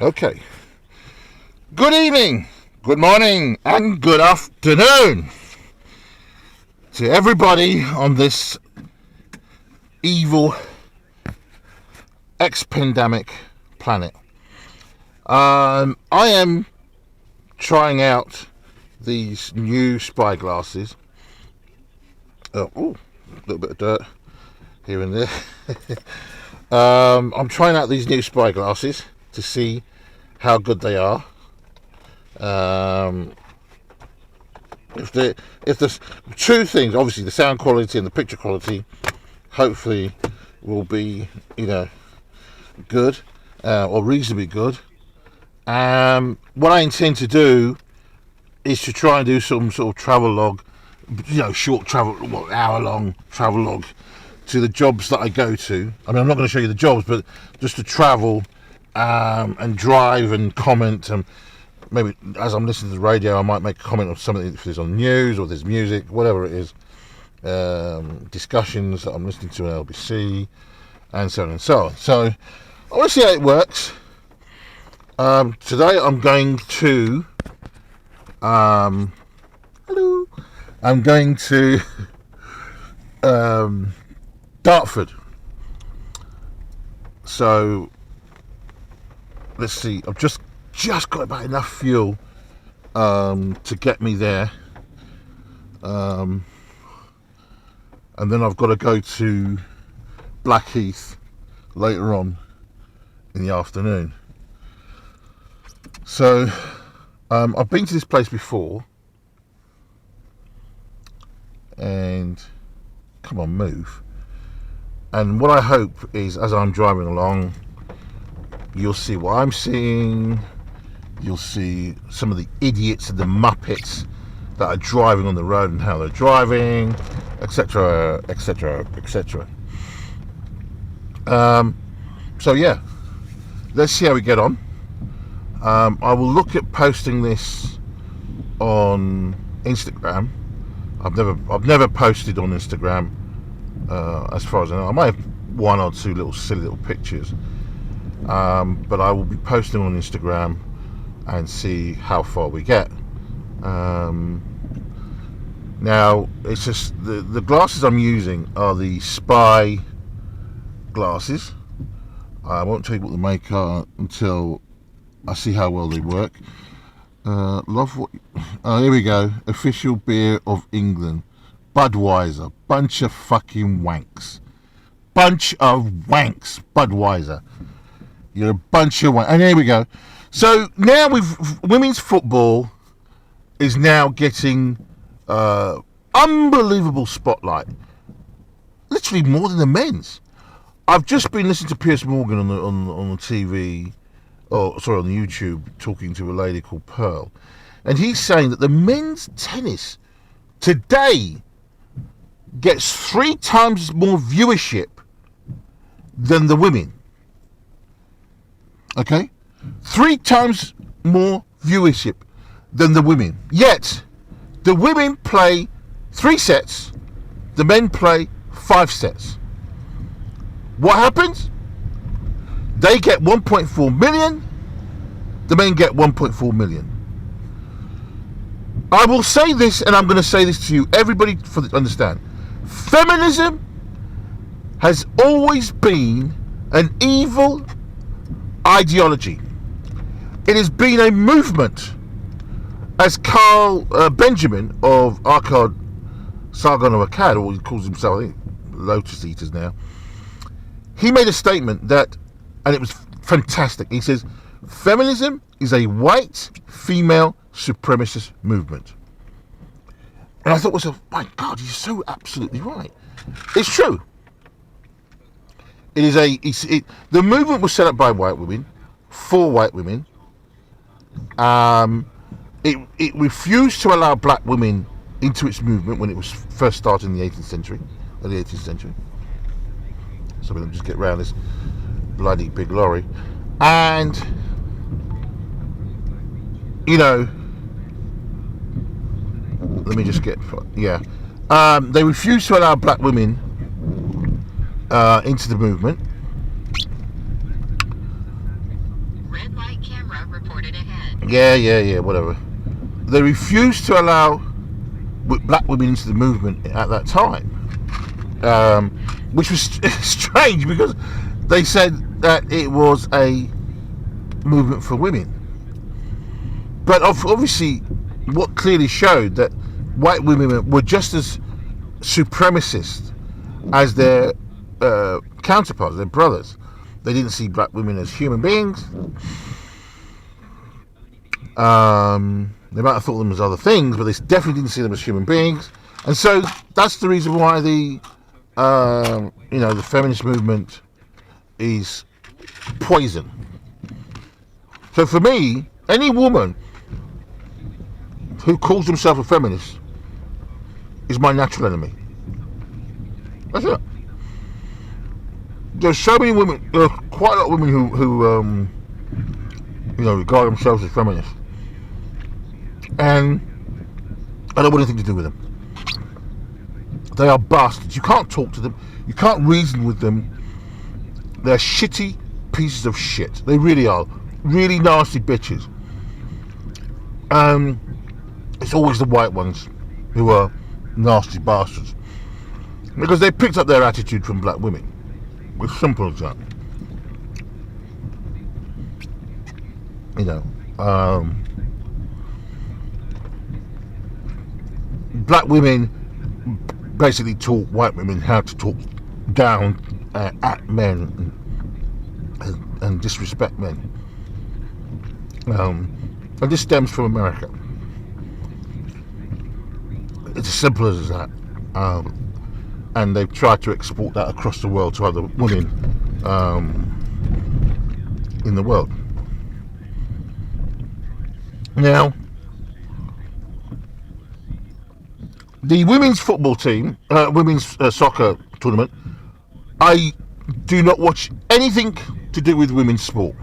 Okay. Good evening, good morning, and good afternoon to everybody on this evil ex-pandemic planet. I am trying out these new spy glasses. A little bit of dirt here and there. I'm trying out these new spy glasses to see how good they are. If the two things, obviously the sound quality and the picture quality, hopefully will be good or reasonably good. What I intend to do is to try and do some sort of travel log, short travel, hour-long travel log to the jobs that I go to. I mean, I'm not going to show you the jobs, but just to travel and drive and comment, and maybe as I'm listening to the radio, I might make a comment on something if there's on the news or there's music, whatever it is, discussions that I'm listening to on LBC, and so on and so on. So I want to see how it works. Today I'm going to hello. I'm going to Dartford. So let's see. I've just got about enough fuel to get me there, and then I've got to go to Blackheath later on in the afternoon. So I've been to this place before, and come on, move. And what I hope is, as I'm driving along, you'll see what I'm seeing. You'll see some of the idiots and the muppets that are driving on the road and how they're driving, etc., etc., etc. So yeah, let's see how we get on. I will look at posting this on Instagram. I've never posted on Instagram, as far as I know. I might have one or two silly little pictures, but I will be posting on Instagram and see how far we get. Now it's just the glasses I'm using are the Spy glasses. I won't tell you what the make are until I see how well they work. Love what? Here we go. Official beer of England, Budweiser. Bunch of fucking wanks. Bunch of wanks. Budweiser. You're a bunch of wanks. And here we go. So now women's football is now getting unbelievable spotlight. Literally more than the men's. I've just been listening to Piers Morgan on the TV. On the YouTube, talking to a lady called Pearl, and he's saying that the men's tennis today gets 3 times more viewership than the women. Okay, 3 times more viewership than the women. Yet the women play 3 sets, the men play 5 sets. What happens? They get 1.4 million. The men get 1.4 million. I will say this, and I'm going to say this to you, everybody, understand. Feminism has always been an evil ideology. It has been a movement, as Carl Benjamin of Akkad Sargon of Akkad, or he calls himself, I think, Lotus Eaters now. He made a statement that, and it was fantastic. He says, feminism is a white female supremacist movement. And I thought to myself, my God, he's so absolutely right. It's true. The movement was set up by white women, for white women. It refused to allow black women into its movement when it was first started in the 18th century, early 18th century. So we'll just get around this bloody big lorry. And, let me just get, they refused to allow black women into the movement. Red light Camera reported ahead. Yeah, whatever. They refused to allow black women into the movement at that time, which was strange because they said that it was a movement for women. But obviously, what clearly showed that white women were just as supremacist as their counterparts, their brothers. They didn't see black women as human beings. They might have thought them as other things, but they definitely didn't see them as human beings. And so that's the reason why the feminist movement is poison. So for me, any woman who calls themselves a feminist is my natural enemy. That's it. There's so many women, quite a lot of women who regard themselves as feminists, and I don't want anything to do with them. They are bastards. You can't talk to them. You can't reason with them. They're shitty pieces of shit. They really are. Really nasty bitches. It's always the white ones who are nasty bastards, because they picked up their attitude from black women. It's simple as that. Black women basically taught white women how to talk down at men and disrespect men. And this stems from America. It's as simple as that. And they've tried to export that across the world to other women in the world. Now, the women's football team, women's soccer tournament, I do not watch anything to do with women's sport.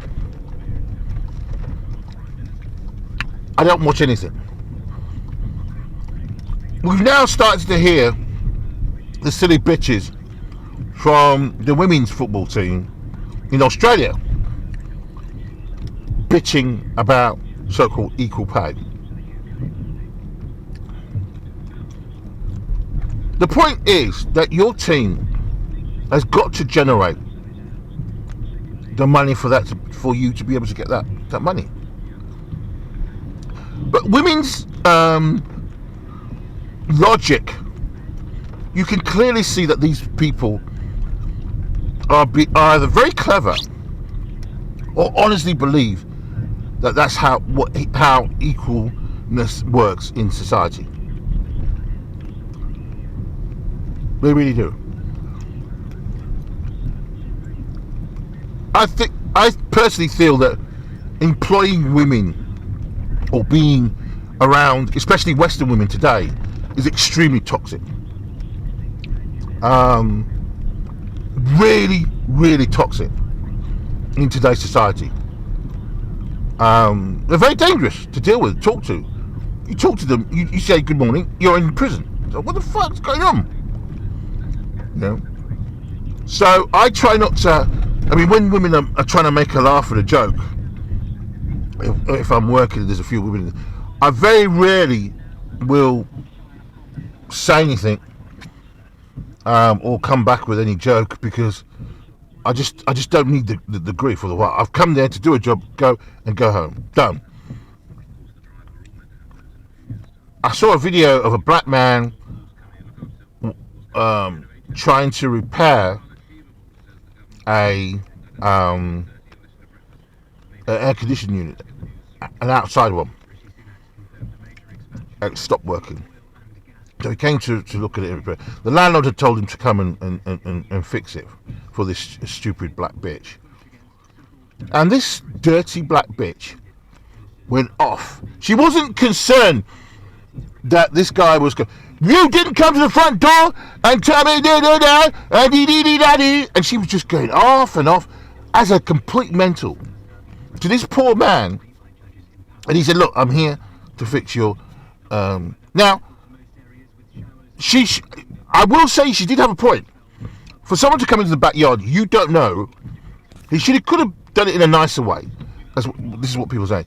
I don't watch anything. We've now started to hear the silly bitches from the women's football team in Australia bitching about so-called equal pay. The point is that your team has got to generate the money for you to be able to get that money. But women's logic, you can clearly see that these people are either very clever or honestly believe that that's how equalness works in society. They really do. I personally feel that employing women or being around, especially Western women today, is extremely toxic. Really, really toxic in today's society. They're very dangerous to deal with, talk to. You talk to them, you say good morning, you're in prison. So what the fuck's going on? So I try not to. I mean, when women are trying to make a laugh at a joke, if I'm working and there's a few women, I very rarely will say anything or come back with any joke, because I just don't need the grief or the what. I've come there to do a job, go home, done. I saw a video of a black man trying to repair a air conditioning unit, an outside one. It stopped working. So he came to look at it. The landlord had told him to come and fix it for this stupid black bitch. And this dirty black bitch went off. She wasn't concerned that this guy was going, you didn't come to the front door and tell me and she was just going off and off as a complete mental to this poor man. And he said, look, I'm here to fix your now I will say she did have a point. For someone to come into the backyard, you don't know, could have done it in a nicer way, This is what people say.